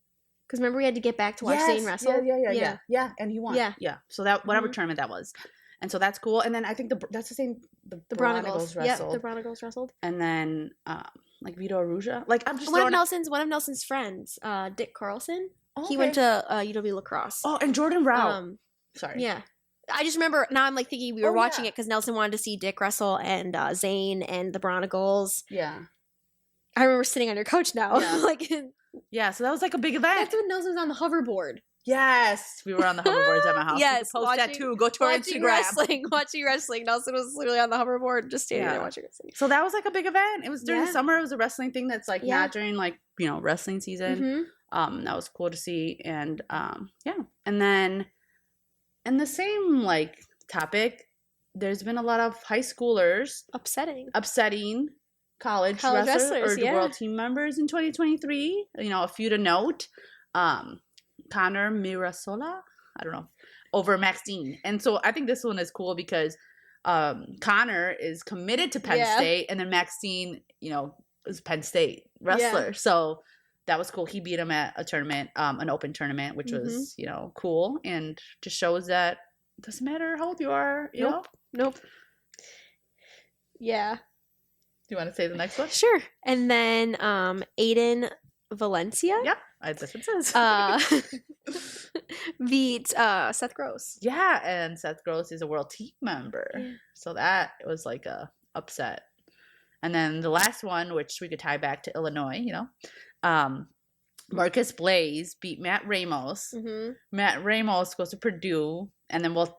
Because remember we had to get back to watch Zane wrestle? Yeah. And he won. Yeah. So that whatever tournament that was. And so that's cool. And then I think that's the same. The Bronicles wrestled. Yeah, the Bronicles wrestled. And then like Vito Arujau. Like I'm just one of Nelson's friends, Dick Carlson. Oh, okay. He went to UW lacrosse. Oh, and Jordan Rau. Sorry. Yeah. I just remember now. I'm like thinking we were watching it because Nelson wanted to see Dick wrestle and Zane and the Bronicles. Yeah. I remember sitting on your couch now. Yeah. Yeah. So that was like a big event. That's when Nelson was on the hoverboard. Yes, we were on the hoverboards at my house. Yes, post that too. Go to our Instagram. Watching wrestling. Nelson was literally on the hoverboard, just standing there watching wrestling. So that was like a big event. It was during the summer. It was a wrestling thing that's like not during like wrestling season. That was cool to see, and and then in the same like topic, there's been a lot of high schoolers upsetting college wrestlers or the world team members in 2023. A few to note. Connor Mirasola, I don't know, over Maxine. And so I think this one is cool because Connor is committed to Penn State, and then Maxine, is Penn State wrestler. So that was cool. He beat him at a tournament, an open tournament, which was, cool, and just shows that it doesn't matter how old you are. Nope. Yeah. Do you want to say the next one? Sure. And then Aiden Valencia. Yep. That's what it says. Beat Seth Gross. Yeah, and Seth Gross is a world team member. Yeah. So that was like a upset. And then the last one, which we could tie back to Illinois, Marcus Blaze beat Matt Ramos. Mm-hmm. Matt Ramos goes to Purdue, and then we'll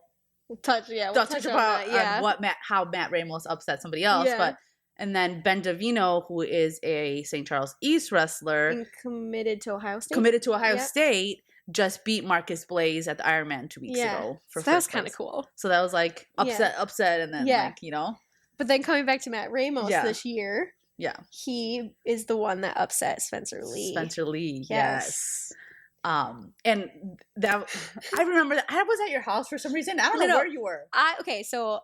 touch about how Matt Ramos upset somebody else. Yeah. But and then Ben Davino, who is a St. Charles East wrestler, and committed to Ohio State, just beat Marcus Blaze at the Ironman 2 weeks ago. So that was kind of cool. So that was like upset, and then But then coming back to Matt Ramos this year, yeah, he is the one that upset Spencer Lee. Yes. And that I remember that I was at your house for some reason. I don't know where you were. So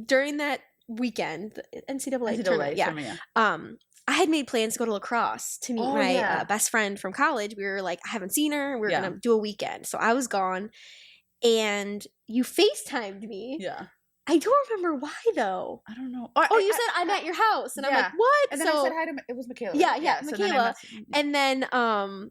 during that weekend, the NCAA tournament, I had made plans to go to lacrosse to meet my best friend from college. We were like, I haven't seen her. We were gonna do a weekend, so I was gone, and you FaceTimed me. Yeah. I don't remember why though. I don't know. You said I'm at your house, and I'm like, what? And then I said hi to it was Michaela. Yeah, Michaela. And then all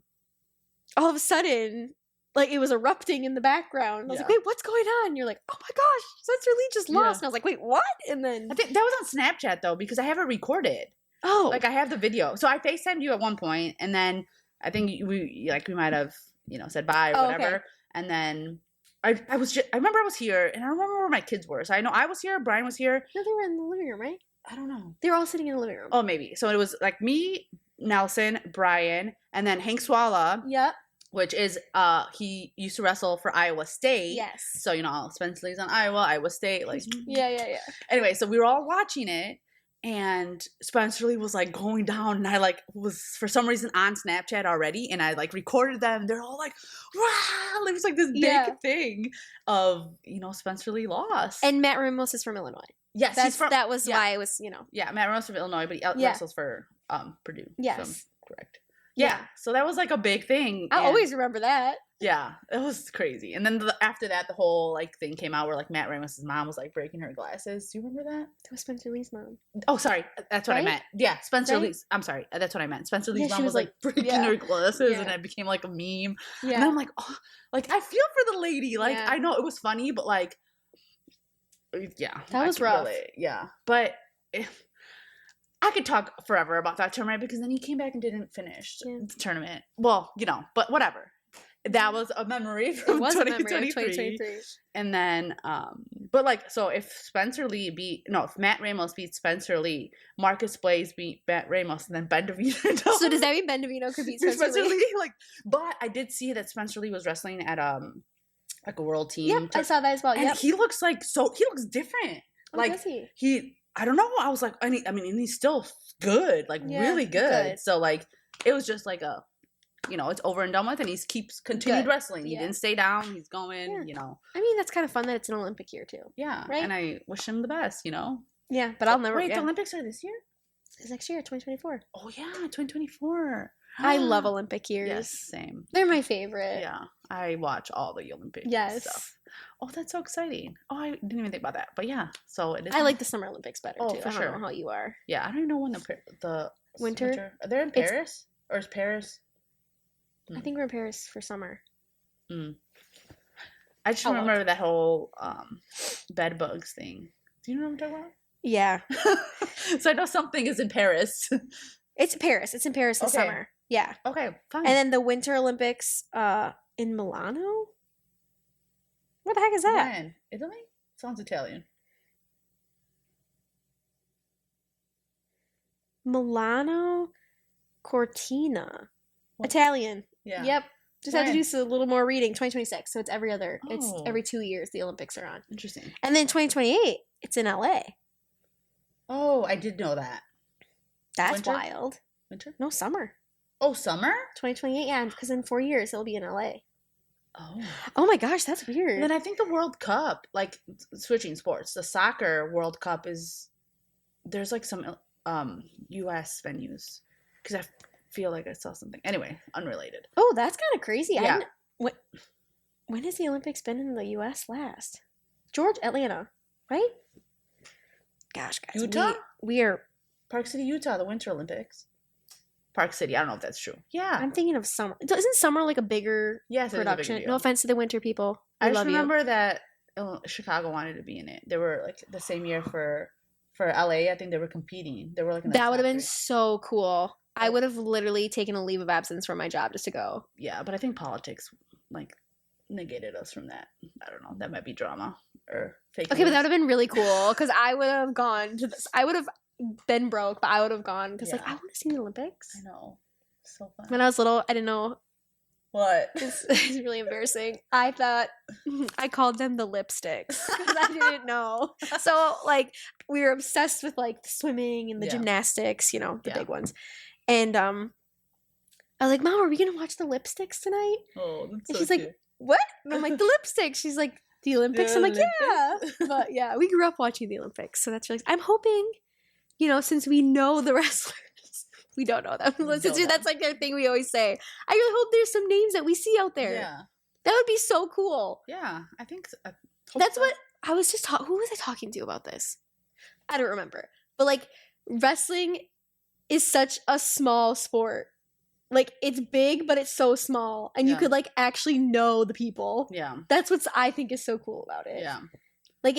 of a sudden, like it was erupting in the background. I was like, wait, what's going on? And you're like, oh my gosh, Spencer Lee just lost. And I was like, wait, what? And then I think that was on Snapchat though, because I have it recorded. Oh, like I have the video. So I FaceTimed you at one point, and then I think we might have said bye or whatever. Okay. And then I remember I was here, and I don't remember where my kids were. So I know I was here, Brian was here. No, they were in the living room, right? I don't know. They were all sitting in the living room. Oh, maybe. So it was like me, Nelson, Brian, and then Hank Swala. Yep. Which is he used to wrestle for Iowa State. Yes. So Spencer Lee's on Iowa State, like yeah. Anyway, so we were all watching it, and Spencer Lee was like going down, and I like was for some reason on Snapchat already, and I like recorded them. They're all like, wow! It was like this big thing of Spencer Lee lost. And Matt Ramos is from Illinois. Yes, that was why it was Yeah, Matt Ramos from Illinois, but he wrestles for Purdue. Yes, correct. Yeah. So that was like a big thing. I always remember that. Yeah, it was crazy. And then after that, the whole like thing came out where like Matt Ramos's mom was like breaking her glasses. Do you remember that? That was Spencer Lee's mom. Oh, sorry, that's what I meant. Yeah, Spencer Lee's. I'm sorry, that's what I meant. Spencer Lee's mom was like breaking her glasses, and it became like a meme. Yeah. And I'm like, oh, like I feel for the lady. Like I know it was funny, but like, yeah, that was rough. Yeah, but. I could talk forever about that tournament because then he came back and didn't finish the tournament. Well, but whatever. That was a memory from 2023. And then, but like, so if Matt Ramos beats Spencer Lee, Marcus Blaze beat Matt Ramos, and then Ben DeVito. So does that mean Ben DeVito could beat Spencer Lee? Like, but I did see that Spencer Lee was wrestling at like a world team. Yep, I saw that as well. And he looks he looks different. Like does he? I don't know. I was like, I mean, and he's still good, like really good. So like, it was just like it's over and done with, and he keeps continued wrestling. He didn't stay down. He's going. I mean, that's kind of fun that it's an Olympic year too. Yeah, right. And I wish him the best. Yeah, but I'll never. Wait, the Olympics are this year? It's next year, 2024. Oh yeah, 2024. I love Olympic years. Yes, same. They're my favorite. Yeah, I watch all the Olympic stuff. Oh, that's so exciting. Oh, I didn't even think about that. But yeah, so it is. I like the Summer Olympics better too. For sure. I don't know how you are. Yeah, I don't even know when the winter. Are they in Paris? Or is Paris? I think we're in Paris for summer. I just remember that whole bed bugs thing. Do you know what I'm talking about? Yeah. So I know something is in Paris. It's Paris. It's in Paris this summer. Yeah. Okay, fine. And then the Winter Olympics in Milano? Where the heck is that? When? Italy? Sounds Italian. Milano Cortina. What? Italian. Yeah. Yep. Just had to do a little more reading. 2026. So it's it's every 2 years the Olympics are on. Interesting. And then 2028, it's in LA. Oh, I did know that. That's Winter? wild. Winter? No, summer. Oh, summer? 2028, yeah, because in 4 years it'll be in LA. Oh. Oh my gosh, that's weird. And then I think the World Cup, like switching sports, the soccer World Cup there's like some US venues. Because I feel like I saw something. Anyway, unrelated. Oh, that's kind of crazy. Yeah. When has the Olympics been in the US last? Atlanta, right? Gosh, guys. Utah? We are... Park City, Utah, the Winter Olympics. Park City, I don't know if that's true. Yeah. I'm thinking of summer. Isn't summer like a bigger production? No offense to the winter people. I just remember that Chicago wanted to be in it. They were like the same year for LA. I think they were competing. They were like in that would have been so cool. I would have literally taken a leave of absence from my job just to go. Yeah, but I think politics like negated us from that. I don't know. That might be drama or fake news. But that would have been really cool because I would have gone to this. I would have been broke, but I would have gone because I want to see the Olympics. I know. So fun. When I was little, I didn't know. What? It's really embarrassing. I thought I called them the lipsticks because I didn't know. So like we were obsessed with like the swimming and the gymnastics, the big ones. And I was like, Mom, are we gonna watch the lipsticks tonight? Oh, that's and so she's cute. like, what? And I'm like, the lipsticks. She's like, the Olympics. I'm like, yeah. But yeah, we grew up watching the Olympics, so that's really. I'm hoping, since we know the wrestlers. We don't know them. That's like their thing we always say. I really hope there's some names that we see out there. Yeah. That would be so cool. Yeah, I think so. That's what I was just who was I talking to about this? I don't remember. But like wrestling is such a small sport. Like it's big, but it's so small. And you could like actually know the people. Yeah. That's what I think is so cool about it. Yeah. Like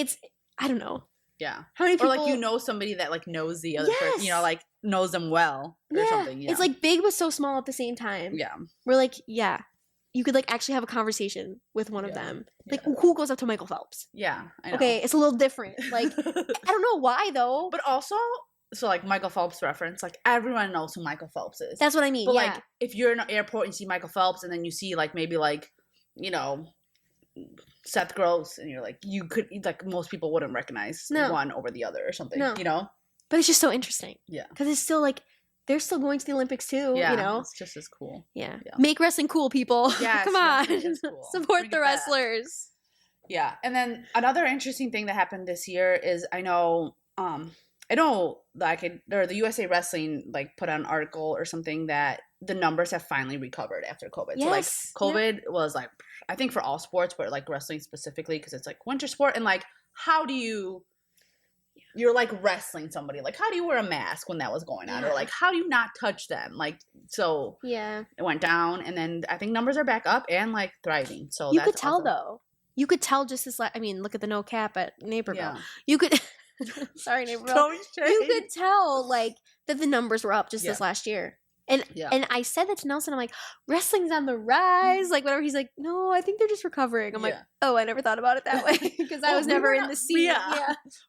I don't know. Yeah. How many people? Or like somebody that like knows the other person, like knows them well or something. Yeah. It's like big but so small at the same time. Yeah. We're like, you could like actually have a conversation with one of them. Like who goes up to Michael Phelps? Yeah. I know. Okay, it's a little different. Like I don't know why though. But also so like Michael Phelps reference, like everyone knows who Michael Phelps is. That's what I mean. But like if you're in an airport and you see Michael Phelps and then you see like maybe like, Seth Gross and you're like you could like most people wouldn't recognize one over the other or something. But it's just so interesting. Yeah. Because it's still like they're still going to the Olympics too. Yeah. It's just as cool. Yeah. Make wrestling cool, people. Yeah. Come on. Cool. Support the wrestlers. Yeah. And then another interesting thing that happened this year is I know like the USA Wrestling like put out an article or something that the numbers have finally recovered after COVID. Yes. So like COVID was like, I think for all sports, but like wrestling specifically, because it's like winter sport. And like, how do you're like wrestling somebody, like how do you wear a mask when that was going on, or like how do you not touch them, like, so it went down, and then I think numbers are back up and like thriving. So you could tell though, you could tell just this I mean, look at the no cap at Naperville. You could sorry Naperville, you could tell like that the numbers were up just this last year. And I said that to Nelson. I'm like, wrestling's on the rise, like whatever. He's like, no, I think they're just recovering. I'm like, oh, I never thought about it that way because I was never in the scene.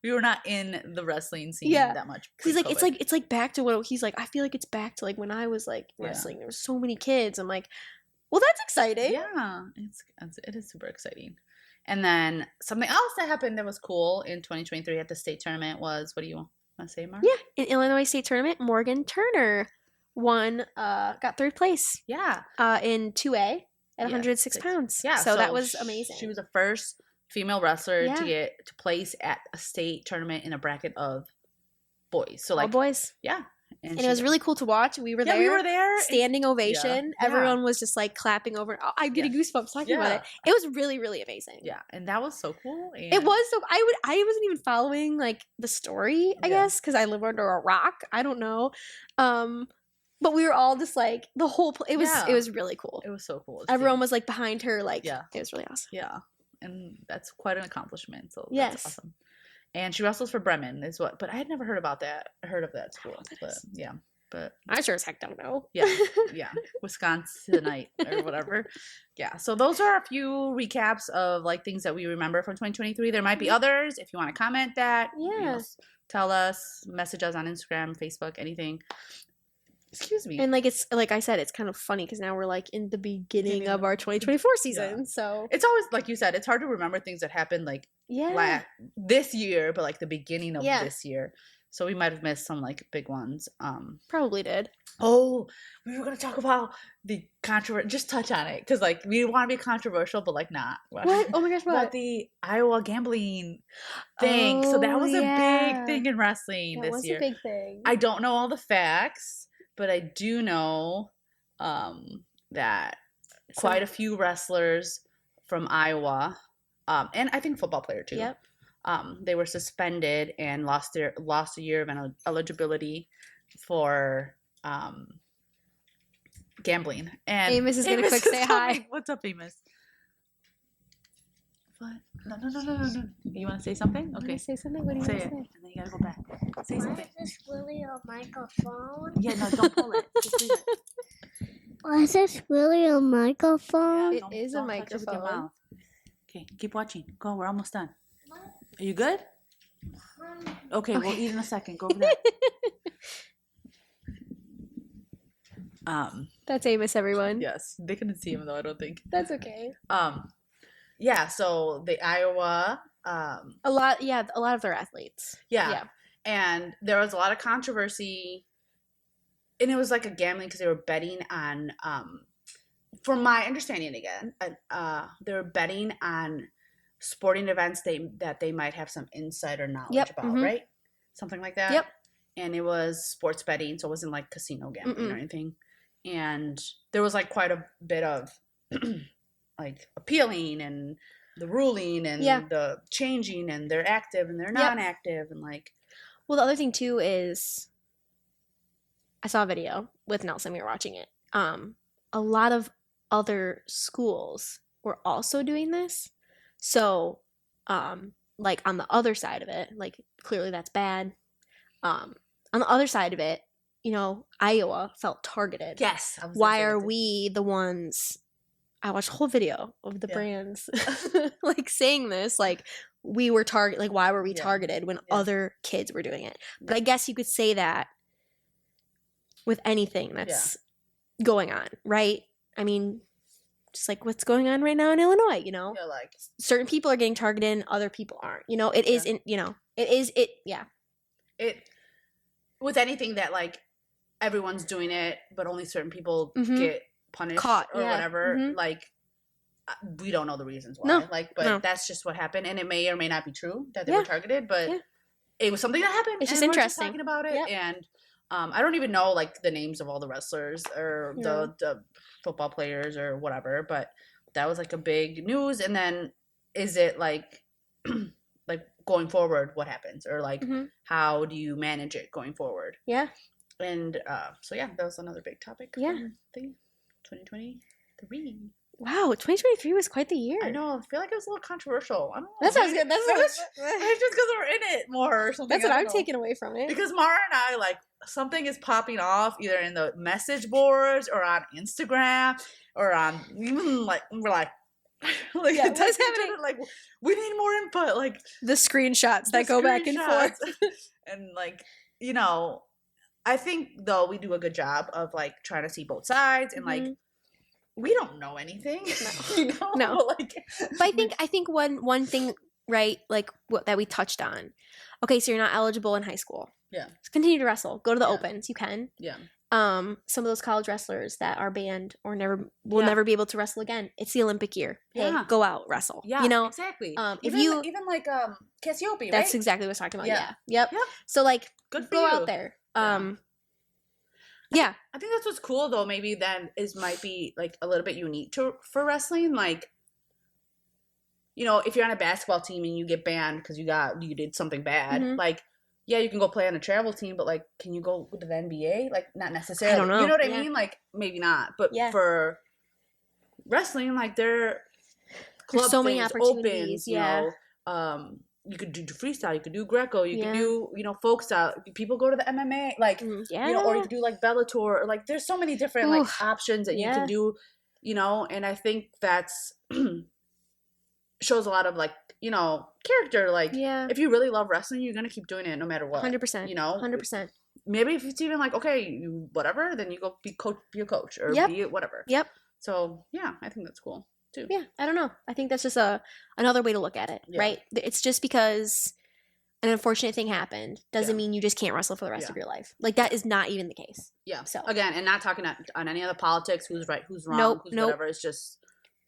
We were not in the wrestling scene that much. He's like, it's like back to what he's like. I feel like it's back to like when I was like wrestling. There were so many kids. I'm like, well, that's exciting. Yeah, it is super exciting. And then something else that happened that was cool in 2023 at the state tournament was, what do you want to say, Mark? Yeah, in Illinois State Tournament, Morgan Turner won, got third place. Yeah. In 2A at 106 pounds. Yeah. So that was amazing. She was the first female wrestler to get to place at a state tournament in a bracket of boys. So like all boys. Yeah. And it was really cool to watch. We were there. We were there. Standing ovation. Yeah. Everyone was just like clapping over. Oh, I'm getting goosebumps talking about it. It was really, really amazing. Yeah. And that was so cool. And it was so. I wasn't even following like the story, I guess, because I live under a rock. I don't know. But we were all just like the whole. It was really cool. It was so cool. Everyone was like behind her. Like it was really awesome. Yeah, and that's quite an accomplishment. So that's awesome. And she wrestles for Bremen, but I had never heard of that school. But I sure as heck don't know. Yeah, Wisconsinite or whatever. Yeah, so those are a few recaps of like things that we remember from 2023. There might be others. If you want to comment that, tell us, message us on Instagram, Facebook, anything. Excuse me. And like it's like I said, it's kind of funny because now we're like in the beginning of our 2024 season. So it's always, like you said, it's hard to remember things that happened like this year, but like the beginning of this year. So we might have missed some like big ones. Probably did. Oh, we were gonna talk about the controversy. Just touch on it because like we want to be controversial, but like not. What? Oh my gosh! What? About the Iowa gambling thing. So that was a big thing in wrestling this year. That was a big thing. I don't know all the facts. But I do know that quite a few wrestlers from Iowa, and I think football player too. Yep. They were suspended and lost a year of eligibility for gambling. And Amos is gonna quick say hi. What's up, Amos? What? No. You want to say something? Okay. Say something. What do you want to say? And then you gotta go back. Say something. Is this really a microphone? Yeah, no, don't pull it. Just leave it. Is this really a microphone? It is a microphone. Okay, keep watching. Go, we're almost done. Are you good? Okay, we'll eat in a second. Go over there. That's Amos, everyone. Yes, they couldn't see him though, I don't think. That's okay. Yeah, so the Iowa a lot of their athletes. Yeah. And there was a lot of controversy, and it was like a gambling because they were betting on from my understanding again, they were betting on sporting events that they might have some insider knowledge about, right? Something like that. Yep. And it was sports betting, so it wasn't like casino gambling or anything. And there was like quite a bit of like appealing and the ruling and the changing, and they're active and they're non-active and like. Well, the other thing too is I saw a video with Nelson. We were watching it. A lot of other schools were also doing this. So, like on the other side of it, like clearly that's bad. On the other side of it, you know, Iowa felt targeted. Yes. Why are we the ones? I watched a whole video of the brands like saying this, like we were targeted. Like why were we targeted when other kids were doing it? But I guess you could say that with anything that's going on, right? I mean, just like what's going on right now in Illinois, you know, like certain people are getting targeted and other people aren't. You know, it is in, you know, it is it. Yeah. It with anything that like everyone's doing it, but only certain people get punished, caught, or whatever. Like we don't know the reasons why. No, like, but that's just what happened, and it may or may not be true that they were targeted, but it was something that happened. It's just interesting talking about it, and I don't even know like the names of all the wrestlers or the football players or whatever, but that was like a big news. And then is it like like going forward, what happens, or like how do you manage it going forward? Yeah. And so yeah, that was another big topic. Yeah. 2023. Wow, 2023 was quite the year. I know. I feel like it was a little controversial. I don't know. That sounds good. It's just because we're in it more or something. That's what I'm taking away from it. Because Mara and I, like, something is popping off either in the message boards or on Instagram or on even like we're like what is happening? Like, we need more input. Like the screenshots that go back and forth. And like, you know, I think though we do a good job of like trying to see both sides and like we don't know anything. No. You know? No. But I think one thing, right, like that we touched on. Okay, so you're not eligible in high school. Yeah. Just continue to wrestle. Go to the opens. You can. Yeah. Some of those college wrestlers that are banned or will never be able to wrestle again. It's the Olympic year. Hey, go out, wrestle. Yeah, you know exactly. Even like Cassiope, right? That's exactly what I was talking about. Yeah. Yep. So like, good for go you. out there. Yeah. I think that's what's cool though. Maybe then might be like a little bit unique for wrestling. Like, you know, if you're on a basketball team and you get banned because you did something bad, like. Yeah, you can go play on a travel team, but, like, can you go to the NBA? Like, not necessarily. I don't know. You know what I mean? Like, maybe not. But for wrestling, like, there's so many opportunities. Opens, you know, you could do freestyle. You could do Greco. You could do, you know, folk style. People go to the MMA. Like, you know, or you could do, like, Bellator. Or, like, there's so many different, like, options that you can do, you know. And I think that's shows a lot of, like, you know, character. Like, if you really love wrestling, you're gonna keep doing it no matter what. 100%. You know, 100%. Maybe if it's even like, okay, you whatever, then you go be a coach or be whatever. Yep. So yeah, I think that's cool too. Yeah, I don't know. I think that's just another way to look at it, right? It's just because an unfortunate thing happened doesn't mean you just can't wrestle for the rest of your life. Like, that is not even the case. Yeah. So again, and not talking on any other politics, who's right, who's wrong, who's whatever. It's just,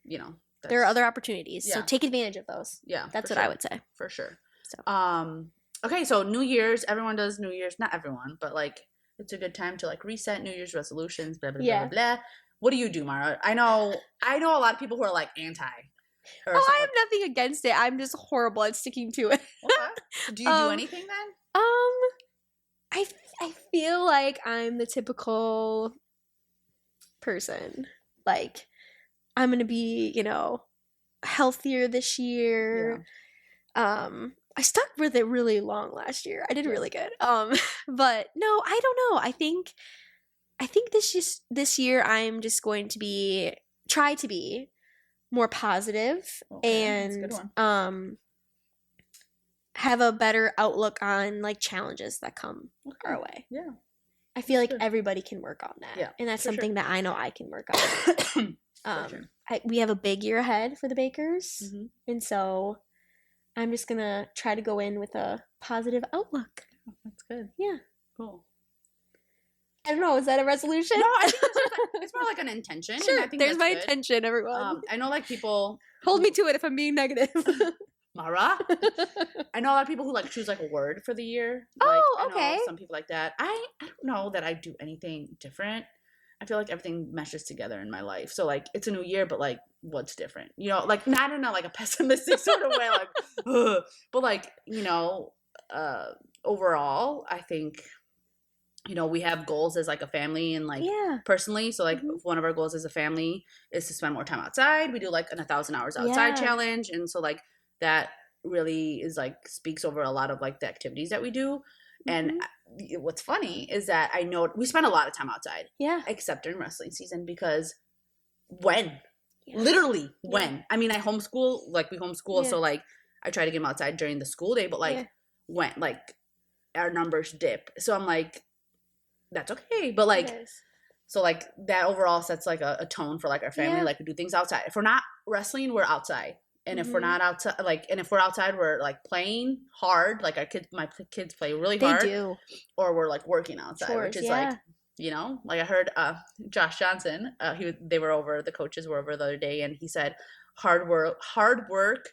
you know. There are other opportunities, so take advantage of those. Yeah, that's what I would say. For sure. So, okay, so New Year's, everyone does New Year's. Not everyone, but like it's a good time to like reset New Year's resolutions. Blah blah blah blah. What do you do, Mara? I know a lot of people who are like anti. I have nothing against it. I'm just horrible at sticking to it. Okay. Do you do anything then? I feel like I'm the typical person. Like, I'm going to be, you know, healthier this year. Yeah. I stuck with it really long last year. I did really good. But no, I don't know. I think this year I'm just going to try to be more positive and have a better outlook on like challenges that come our way. Yeah. I feel like everybody can work on that. Yeah, and that's something that I know I can work on. We have a big year ahead for the Bakers, and so I'm just gonna try to go in with a positive outlook. Oh, that's good. Yeah. Cool. I don't know. Is that a resolution? No, I think it's more like an intention. Sure. And I think there's my intention, everyone. I know, like, people hold me to it if I'm being negative. Mara. I know a lot of people who like choose like a word for the year. Oh, like, okay. I know some people like that. I don't know that I do anything different. I feel like everything meshes together in my life. So like it's a new year, but like what's different? You know, like not in a like a pessimistic sort of way, like, ugh. But like, you know, overall, I think, you know, we have goals as like a family and like personally. So like one of our goals as a family is to spend more time outside. We do like an 1,000 hours outside challenge. And so like that really is like speaks over a lot of like the activities that we do. And what's funny is that I know we spend a lot of time outside. Yeah. Except during wrestling season because when? Yeah. Literally when? I mean, I homeschool, like we homeschool. So like I try to get them outside during the school day, but like when like our numbers dip. So I'm like, that's okay. But like, so like that overall sets like a tone for like our family. Like we do things outside. If we're not wrestling, we're outside. And if we're not outside, like, and if we're outside, we're like playing hard. Like my kids play really hard. They do. Or we're like working outside, which is like, you know, like I heard Josh Johnson. The coaches were over the other day, and he said, hard work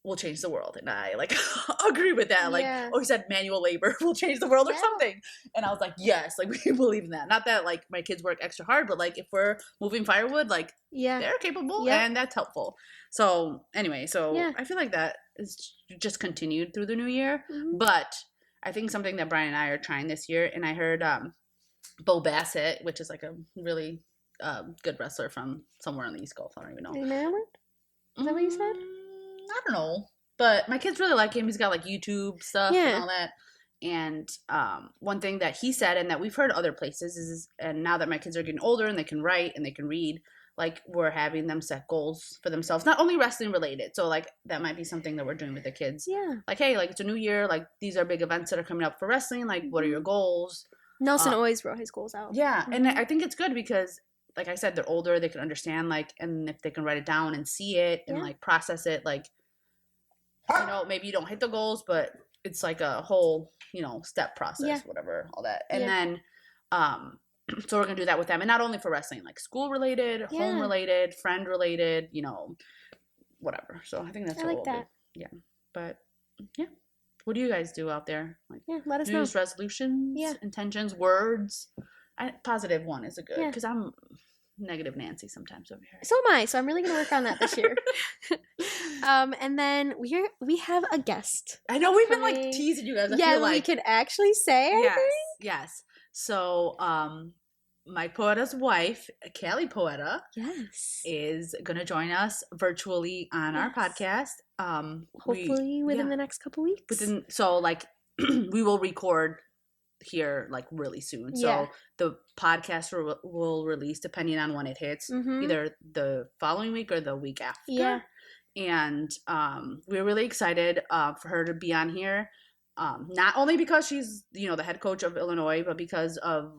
will change the world. And I like agree with that. Like, or he said manual labor will change the world or something. And I was like, yes, like we believe in that. Not that like my kids work extra hard, but like if we're moving firewood, like they're capable and that's helpful. So anyway, I feel like that is just continued through the new year. Mm-hmm. But I think something that Brian and I are trying this year, and I heard Bo Bassett, which is like a really good wrestler from somewhere on the East Coast. I don't even know. In Maryland? Is that what you said? I don't know. But my kids really like him. He's got like YouTube stuff and all that. And one thing that he said, and that we've heard other places, is, and now that my kids are getting older and they can write and they can read, like we're having them set goals for themselves, not only wrestling related. So like that might be something that we're doing with the kids. Yeah. Like, hey, like it's a new year. Like these are big events that are coming up for wrestling. Like, what are your goals? Nelson always wrote his goals out. Yeah. Mm-hmm. And I think it's good because, like I said, they're older. They can understand, like, and if they can write it down and see it and like process it, like, you know, maybe you don't hit the goals, but it's like a whole, you know, step process, whatever, all that. And then, so we're going to do that with them. And not only for wrestling, like school related, home related, friend related, you know, whatever. So I think that's I like that. Yeah. But yeah. What do you guys do out there? Like, let us know. New Year's resolutions, intentions, words. Positive one is a good, because I'm negative Nancy sometimes over here. So am I. So I'm really going to work on that this year. And then we have a guest. I know we've been like teasing you guys. I feel like we can actually say. Yes. So, my Poeta's wife, Callie Poeta, is going to join us virtually on our podcast. Hopefully within the next couple weeks. So like we will record here like really soon. So the podcast will release depending on when it hits, either the following week or the week after. Yeah. And we're really excited for her to be on here. Not only because she's, you know, the head coach of Illinois, but because of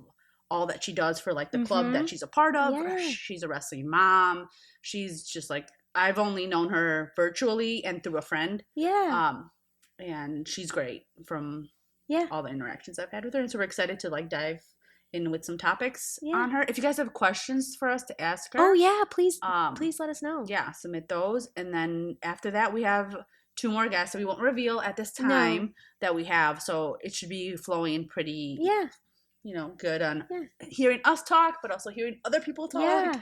all that she does for like the club that she's a part of. She's a wrestling mom. She's just like, I've only known her virtually and through a friend. And she's great from all the interactions I've had with her. And so we're excited to like dive in with some topics on her. If you guys have questions for us to ask her. Please let us know. Submit those. And then after that, we have 2 more guests that we won't reveal at this time that we have. So it should be flowing pretty you know, good on hearing us talk, but also hearing other people talk.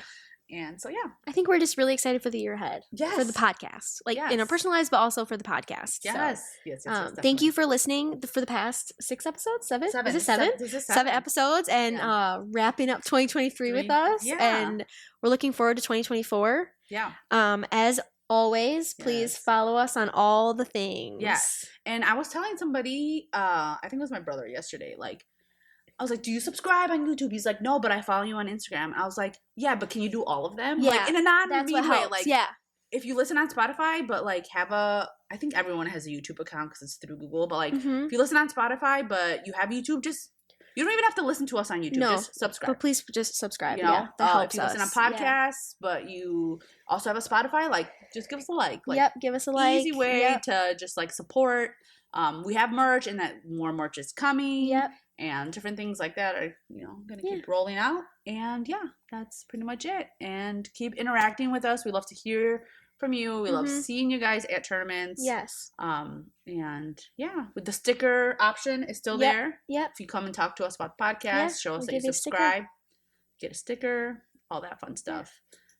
And so, I think we're just really excited for the year ahead. For the podcast. Like, in our personal lives, but also for the podcast. Yes. So, yes, thank you for listening for the past 6 episodes. 7? Is it 7? This is 7 episodes and wrapping up 2023 with us. And we're looking forward to 2024. As always, please follow us on all the things. And I was telling somebody, I think it was my brother yesterday, like, I was like, do you subscribe on YouTube? He's like, no, but I follow you on Instagram. I was like, yeah, but can you do all of them? Like, in a non-mean way. Like, if you listen on Spotify, but like I think everyone has a YouTube account because it's through Google. But like, if you listen on Spotify, but you have YouTube, you don't even have to listen to us on YouTube. Just subscribe. But please just subscribe. You know? That helps us. If you listen on podcasts, but you also have a Spotify, like, just give us a like. Give us a like. Easy way to just like support. We have merch, and that more merch is coming. And different things like that are, you know, going to keep rolling out. And that's pretty much it. And keep interacting with us. We love to hear from you. We love seeing you guys at tournaments. And with the sticker option is still there. If you come and talk to us about the podcast, show us that you subscribe, get a sticker, all that fun stuff.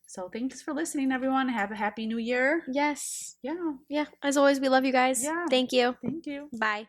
So thanks for listening, everyone. Have a happy new year. As always, we love you guys. Thank you. Thank you. Bye.